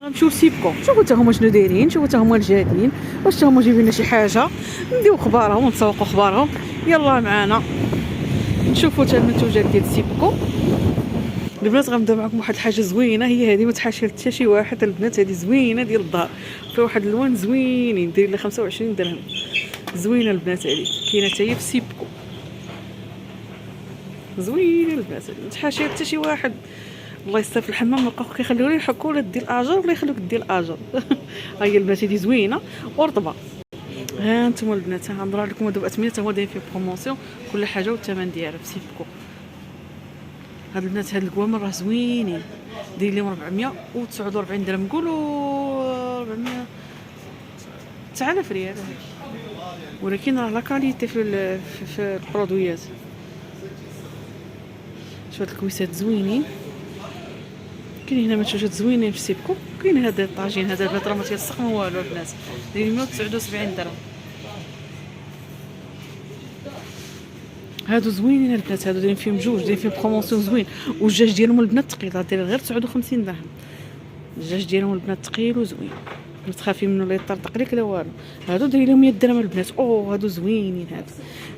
نمشيو لسيبكو، شوفوا حتى هما شنو دايرين، شوفوا حتى هما الجادين، واش حتى هما جايبين لنا شي حاجه، نديو اخبارهم ونتسوقوا اخبارهم. يلا معانا نشوفوا حتى المنتوجات ديال سيبكو. البنات غنبدا معكم واحد الحاجه زوينه، هي هذه ما تحاشي حتى شي واحد. البنات هذه زوينه ديال الدار، فيها واحد الالوان زوينين، داير لها 25 درهم. زوينه البنات هذه، كاينه حتى هي في سيبكو، زوينه البنات ما تحاشي حتى شي واحد. الله يستر في الحمام بقاو كيخليو لي يحكوا ولا دير الاجر ولا يخلوك دير الاجر. ها هي البنات هذه زوينه ورطبه. ها انتم البنات غنضرب لكم دابا اثمنه، تا هو داير فيه بروموسيون، كل حاجه والثمن ديالها في سيبكو. هاد البنات هاد الكوامر راه زوينين، داير لهم 449 درهم، نقولوا 400 9000 ريال، ولكن راه لا كاليتي في البرودويات. شوف هاد الكويسات زوينين، كاين هنا منتوجات زوينين في سيبكو. كاين هذا الطاجين، هذا البنات راه ما تيلصق ما والو البنات، داير 179 درهم. هادو زوينين البنات، هادو دايرين فيهم جوج، دايرين فيهم بروموسيون زوين. والدجاج ديالهم البنات ثقيل، داير غير 59 درهم. الدجاج ديالهم البنات ثقيل وزوين، ما تخافي منه لا يطرطق لك لا والو. هادو داير لهم 100 درهم البنات. هادو زوينين، هادو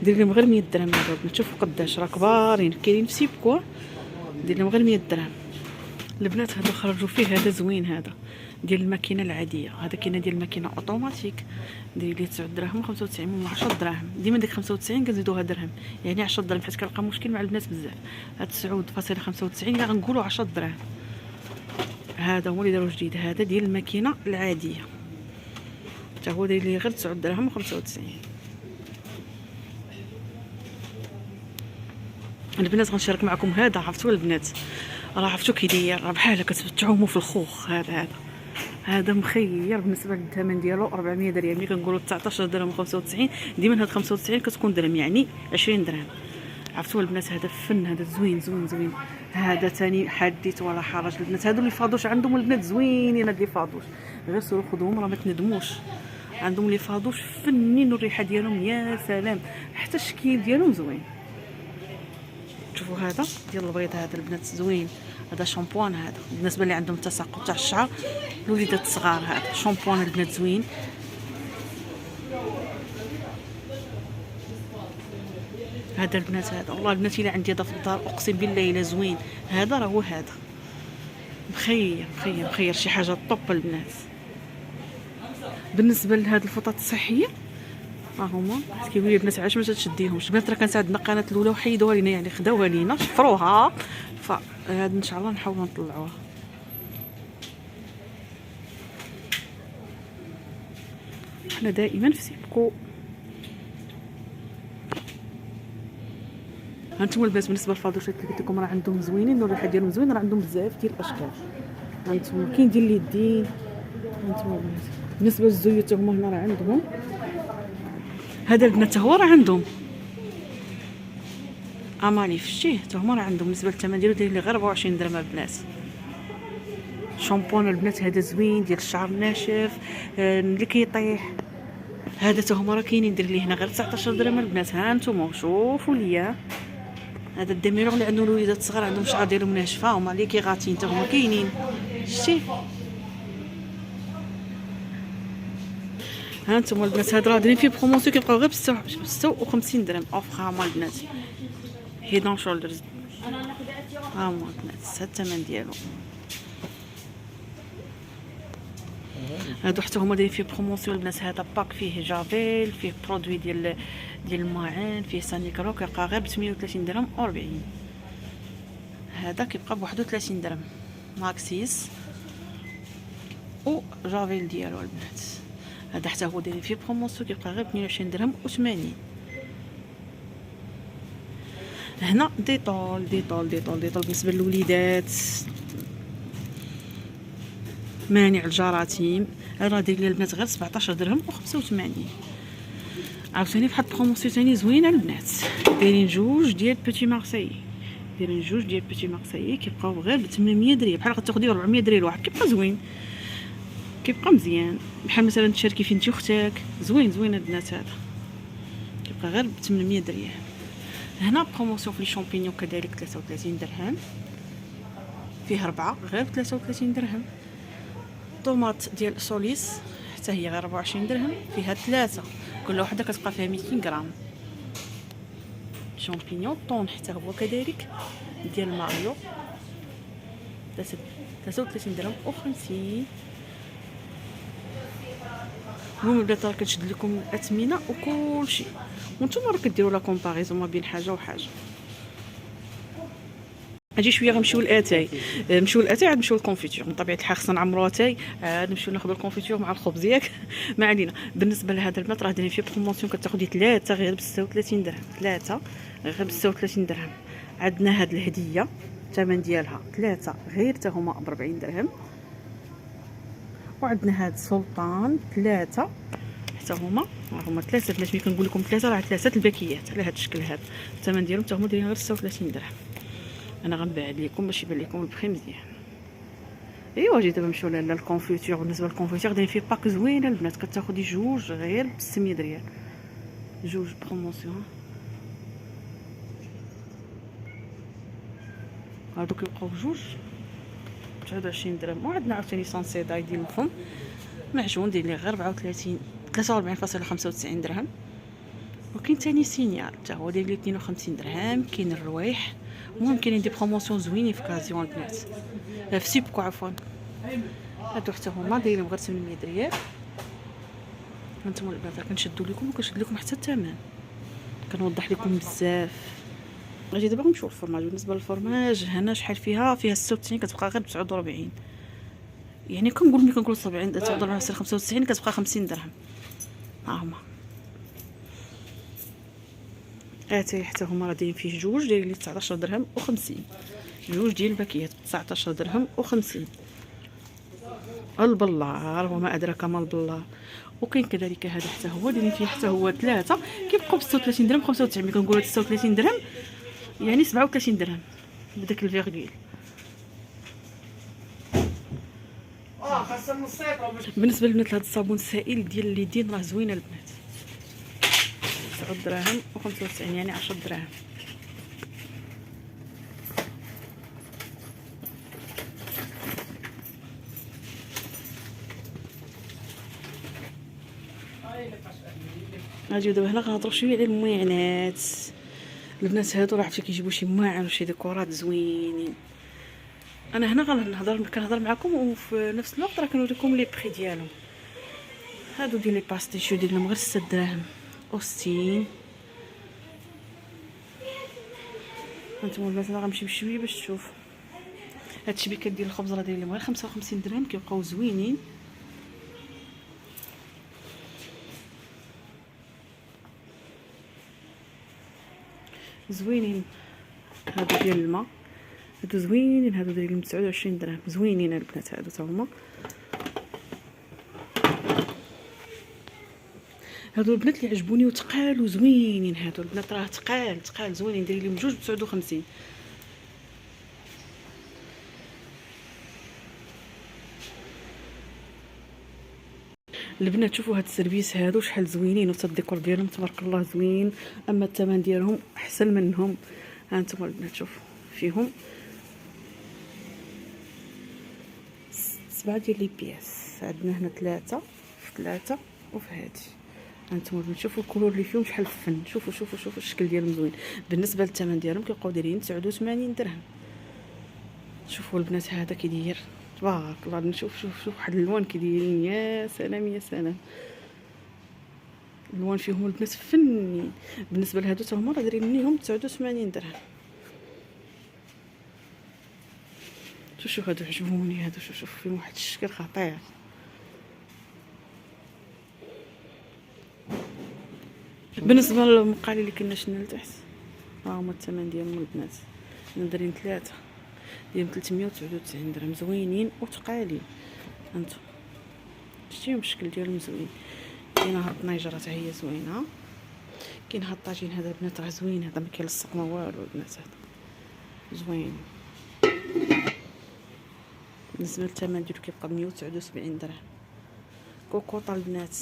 داير لهم غير 100 درهم. هادو البنات شوفوا قداش راه كبارين، كاينين في سيبكو، داير لهم غير 100 درهم البنات. هادو خرجوا فيه، هذا زوين، هذا ديال الماكينه العاديه، هذا كاين ديال الماكينه اوتوماتيك، داير ليه 9 دراهم و95 من 10 دراهم. ديما ديك 95 كنزيدوها درهم، يعني 10 دراهم، حيت كنلقى مشكل مع البنات بزاف. هاد 9.95 الا غنقولوا 10 دراهم. هذا هو اللي داروا جديد، هذا ديال الماكينه العاديه، حتى هو داير ليه غير 9 دراهم و95. البنات غنشارك معكم هذا، عرفتوا البنات راه عرفتوا كي داير، راه بحال كتعوموا في الخوخ. هذا مخير بالنسبه للثمن ديالو 400 درهم. ملي كنقولوا 19 درهم و95، ديما هاد 95 كتكون درهم، يعني 20 درهم. عرفتوا البنات هذا فن، هذا زوين زوين زوين. هذا ثاني حديث ولا حرج البنات. هادو اللي فاضوش عندهم البنات زوينين، هاد اللي فاضوش غير سيروا خذوهم، راه ما تندموش. عندهم اللي فاضوش فنين، والريحه ديالهم يا سلام، حتى الشكل ديالهم زوين. شوفوا هذا ديال البيض، هذا البنات زوين. هذا شامبوان، هذا بالنسبه اللي عندهم تساقط تاع الشعر، الوليدات الصغار. هذا شامبوان البنات زوين. هذا البنات، هذا والله البنات الا عندي هذا في الدار اقسم بالله الا زوين. هذا راه هو هذا مخير مخير مخير، شي حاجه طوب البنات. بالنسبه لهاد الفطاط الصحيه ها هما، كيقولوا لي البنات علاش ما تشديهمش. البنات راه كانت عندنا القناه الاولى وحيدوها لينا، يعني خداوها لينا شفروها، فهاد ان شاء الله نحاولوا نطلعوها. احنا دائما في سيبكو. هانتوما البنات بالنسبه للفاضوشات اللي قلت لكم راه عندهم زوينين، والريحه ديالهم زوينه، راه عندهم بزاف ديال الاشكال. هانتوما كاين ديال اليدين، هانتوما البنات. بالنسبه للزيوت هما هنا راه عندهم هذا البنات، هو راه عندهم امالي فشتيه، حتى هما راه عندهم. بالنسبه للثمن ديالو داير لي غير 24 درهم البنات. شامبون البنات هذا زوين ديال الشعر الناشف اللي كيطيح. هذا حتى هما راه كاينين، ندير ليه هنا غير 19 درهم البنات. ها نتوما شوفوا ليا هذا الدميرون اللي عندهم الوليدات الصغار، عندهم الشعر ديالهم ناشفه، هما اللي كيغاتين حتى هما كاينين. شتي ها نتوما البنات، هاد راه دايرين فيه بروموسيون، كيبقاو غير ب 56 درهم اوفر. ها هما البنات هيدون شولدرز، ها هما البنات هاد الثمن ديالو. هادو حتى هما دايرين فيه بروموسيون البنات. هذا باك فيه جافيل، فيه برودوي ديال الماعن، فيه سانيكرو، كيبقى غير ب 38 درهم و40. هذا كيبقى ب 31 درهم ماكسيس و جافيل ديالو البنات. هذا حتى هو دايرين فيه بروموسيون، كيبقى غير ب 22 درهم و80. هنا ديطول ديطول ديطول ديطول بالنسبه للوليدات، مانع الجراثيم. راه داير لي البنات غير 17 درهم و85. عاوتاني بحال بروموسيون ثاني زوينه البنات، دايرين جوج ديال بوتي مارسيي، دايرين جوج ديال بوتي مارسيي، كيبقاو غير ب 800 درهم، بحال غتاخدي 400 درهم الواحد. كيبقى زوين، كيبقى مزيان، بحال مثلا تشاركي فيه انت اختك. زوين زوين البنات، هذا كيبقى غير ب 800 درهم. هنا بروموسيون في لي شامبينيون كذلك 33 درهم، فيه 4 غير ب 33 درهم. طوماط ديال سوليس حتى هي غير 24 درهم، فيها 3، كل وحده كتبقى فيها 200 غرام. شامبينيون طون حتى هو كذلك ديال ماريو 33 درهم و50. المهم البنات راه كنشد لكم الاثمنه وكلشي، وانتم راه كديروا لا كومباريزون ما بين حاجه وحاجه. اجي شويه غنمشيو لاتاي، نمشيو لاتاي عاد نمشيو للكونفيتور. من طبيعه الحال خصنا نعمرو اتاي، عاد نمشيو ناخذ الكونفيتور مع الخبز ياك. ما علينا. بالنسبه لهذا البنات راه دايرين فيه بروموسيون، كتاخدي 3 غير ب 36 درهم، 3 غير ب 36 درهم. عندنا هاد الهديه الثمن ديالها 3 غير حتى هما ب 40 درهم. وعندنا هاد سلطان 3 حتى هما 3. باش ملي كنقول لكم 3 راه 3 الباكيات على هاد الشكل هذا، الثمن ديالهم حتى هما دايرين غير 36 درهم. انا غنبعد لكم باش يبان لكم البخي مزيان. ايوا جي دابا نمشيو للكونفيتور. بالنسبه للكونفيتور دايرين فيه باك زوينه البنات، كتاخدي جوج غير ب 600 ريال، جوج بروموسيون. هادو كيبقاو جوج ب 29 درهم. وعندنا عاوتاني سانسيداي ديال الفم معجون داير ليه غير 43.95 درهم. وكاين ثاني سينيال حتى هو داير ليه 52 درهم. كاين الروايح. المهم كاينين دي بروموسيون زوينين في كازيون البنات، في سيبكو عفوا. هادو حتى هما دايرين غير 800 ريال. هانتوما البنات كنشدو لكم وكنشد لكم حتى الثمن، كنوضح لكم بزاف. غادي دابا نمشيو للفرماج. بالنسبه للفرماج هنا شحال فيها 96 كتبقى غير ب 49. يعني كنقول ملي كنقول 70 تعوض 95 كتبقى 50 درهم. ها هما اتاي حتى هما راه دايرين فيه جوج دايرين لي 19 درهم و50، جوج ديال الباكيات 19 درهم و50. البلار وما ادراك ما البلار. وكاين كذلك هذا حتى هو دايرين فيه حتى هو 3 كيبقاو ب 36 درهم 95. ملي كنقولوا 36 درهم يعني 37 درهم بداك الفيرغيل. بالنسبه للبنات هذا الصابون السائل ديال اليدين راه زوينه البنات، 9 دراهم و95 يعني 10 دراهم. غنجيو دابا هنا غنهضروا شويه على المواعنات. البنات هادو راه عرفتي كيجيبوا شي مواعن وشي ديكورات زوينين. انا هنا كنهضر معكم وفي نفس الوقت راه كنوريكم لي بري ديالهم. هادو ديال لي باستيشو ديالهم غير 6 دراهم و60. هانتوما البنات انا غنمشي بشويه باش تشوف. هاد الشبيكات ديال الخبز راه دايرين غير 55 درهم، كيبقاو زوينين. زوينين هادو ديال الماء، هادو زوينين. هادو دايرين 29 درهم، زوينين البنات هادو تا هما. هادو البنات اللي عجبوني وثقال وزوينين. هادو البنات راه ثقال زوينين، دايرين لهم جوج ب 59. البنات شوفوا هاد السيرفيس هادو شحال زوينين، وتا الديكور ديالهم تبارك الله زوين. اما الثمن ديالهم احسن منهم. ها انتم البنات شوفوا فيهم 7 ديال لي بياس. عندنا هنا 3 في 3 وفي هادي. هانتوما البنات شوفوا الكولور اللي فيهم شحال فن. شوفوا الشكل ديالهم زوين. بالنسبه للثمن ديالهم كيبقاو دايرين 89 درهم. شوفوا البنات هذا كيدير تبارك الله. نشوف واحد الالوان كيدايرين يا سلام. الالوان فيهم البنات فنين. بالنسبه لهادو حتى هما راه دايرين ليهم 89 درهم. شوف هادو عجبوني هادو. شوف فيهم واحد الشكل خطير. بالنسبه للمقالي اللي كنا شنا لتحت ها هما الثمن ديالهم البنات. دايرين 3 ديال 399 درهم، زوينين وثقالين. هانتو شتيهم الشكل ديالهم زوين. كاينه هاد الطنيجره حتى هي زوينه. كاين هاد الطاجين هذا البنات راه زوين، هذا ما كيلصق ما والو البنات، هذا زوين. بالنسبه للثمن ديالو كيبقى 179 درهم. كوكوطه البنات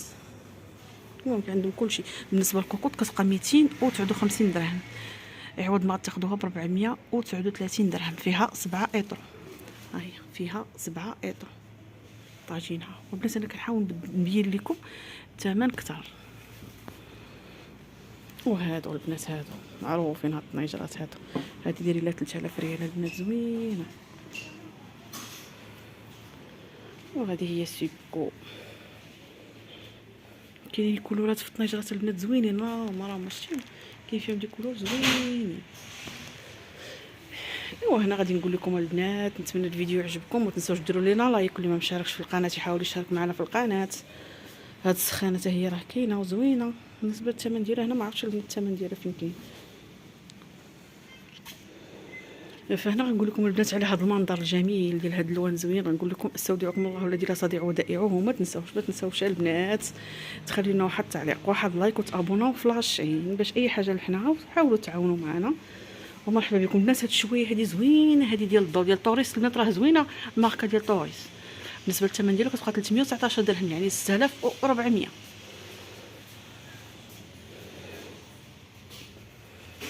المهم عندهم كلشي. بالنسبه للكوكوط كتبقى 259 درهم، عوض ما تاخذوها ب 439 درهم. فيها 7 ايطرو، ها هي فيها 7 ايطرو. طاجينها. وبنات انا كنحاول نبين لكم الثمن كتر. وهادو البنات هادو معروفين هاد الطنيجرات هادو، هادي دايره لها 3000 ريال البنات زوينه. وهذه هي سيكو. كاينين الكولورات في الطنيجرات البنات زوينين، راه شتي كاين فيهم دي كولور زوينين. ايوا هنا غادي نقول لكم البنات، نتمنى الفيديو يعجبكم، وما تنساوش ديروا لينا لايك، واللي ما مشاركش في القناه يحاول يشارك معنا في القناه. هاد السخانه حتى هي راه كاينه وزوينه. بالنسبه للثمن ديالها هنا ما عرفتش الثمن ديالها فين كاين. فهنا غنقول لكم البنات على هذا المنظر الجميل ديال هاد اللون زوين. غنقول لكم استودعكم الله الذي لا تضيع ودائعه. وما تنساوش البنات تخلي لنا واحد التعليق، واحد لايك، وتابوناو في لاشين باش اي حاجه اللي حنا حاولوا تعاونوا معنا. ومرحبا بكم الناس. هاد الشويه هادي زوينه، هادي ديال الضو ديال طوريس البنات، راه زوينه الماركه ديال طوريس. بالنسبه للثمن ديالها كتبقى 319 درهم، يعني 6400.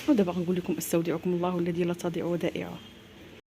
ودابا غنقول لكم استودعكم الله الذي لا تضيع ودائعه.